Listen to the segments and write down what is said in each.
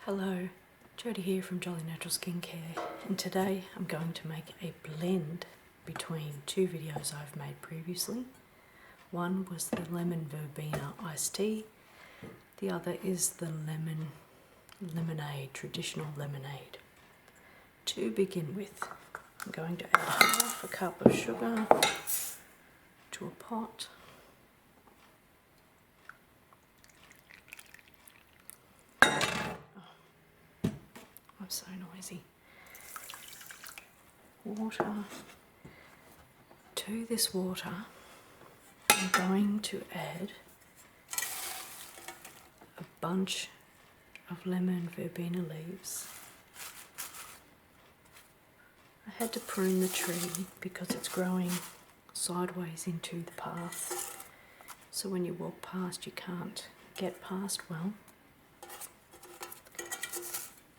Hello, Jody here from Joli Natural Skincare, and today I'm going to make a blend between two videos I've made previously. One was the lemon verbena iced tea, the other is the lemonade, traditional lemonade. To begin with, I'm going to add half a cup of sugar to a pot. I'm so noisy. Water. To this water, I'm going to add a bunch of lemon verbena leaves. I had to prune the tree because it's growing sideways into the path, so when you walk past you can't get past well.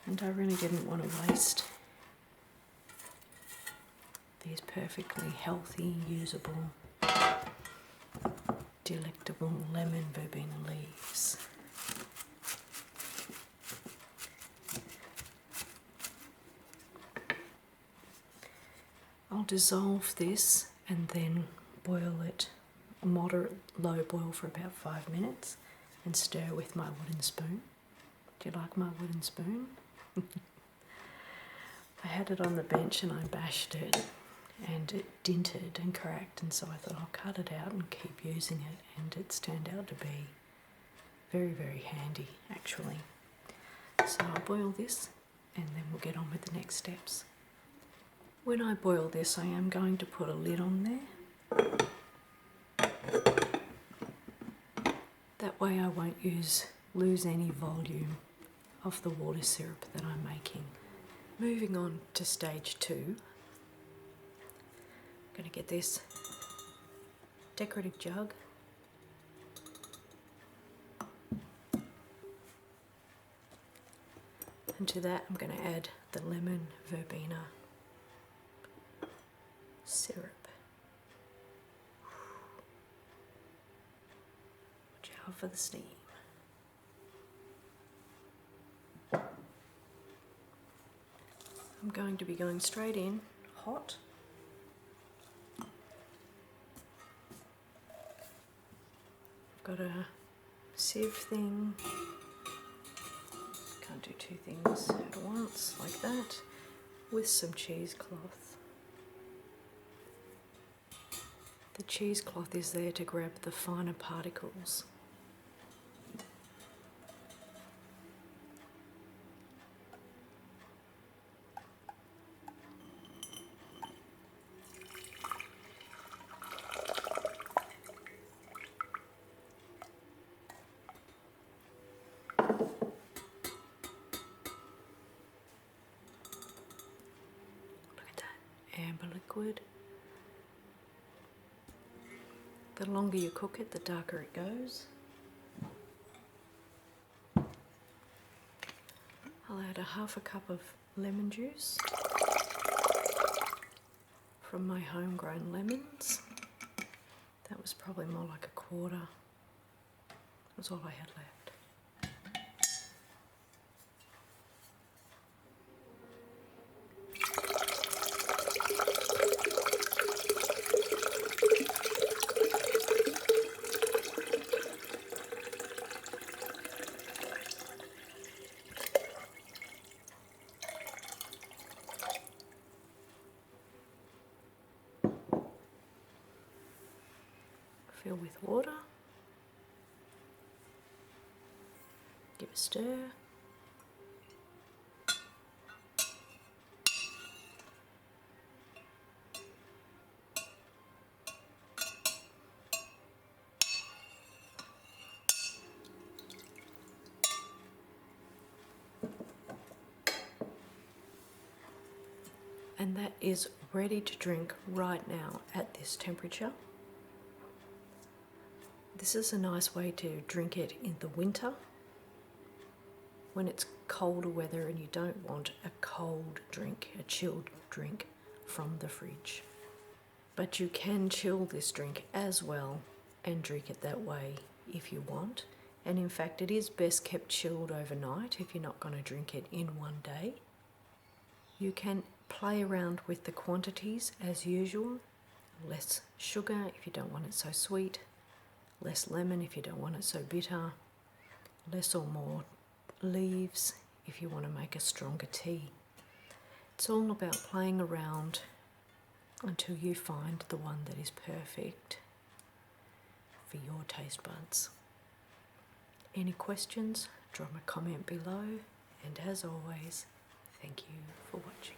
And I really didn't want to waste these perfectly healthy, usable, delectable lemon verbena leaves. I'll dissolve this and then boil it a moderate low boil for about 5 minutes and stir with my wooden spoon. Do you like my wooden spoon? I had it on the bench and I bashed it and it dinted and cracked, and so I thought I'll cut it out and keep using it, and it's turned out to be very, very handy actually. So I'll boil this and then we'll get on with the next steps. When I boil this, I am going to put a lid on there. That way I won't lose any volume of the water syrup that I'm making. Moving on to stage 2, I'm going to get this decorative jug and to that I'm going to add the lemon verbena syrup. Watch out for the steam. I'm going to be going straight in, hot. I've got a sieve thing. Can't do two things at once like that. With some cheesecloth. The cheesecloth is there to grab the finer particles. Amber liquid. The longer you cook it, the darker it goes. I'll add a half a cup of lemon juice from my homegrown lemons. That was probably more like a quarter. That's all I had left. Fill with water, give a stir, and that is ready to drink right now at this temperature. This is a nice way to drink it in the winter when it's colder weather and you don't want a cold drink, a chilled drink from the fridge. But you can chill this drink as well and drink it that way if you want. And in fact, it is best kept chilled overnight if you're not going to drink it in one day. You can play around with the quantities as usual. Less sugar if you don't want it so sweet, less lemon if you don't want it so bitter, less or more leaves if you want to make a stronger tea. It's all about playing around until you find the one that is perfect for your taste buds. Any questions? Drop a comment below, and as always, thank you for watching.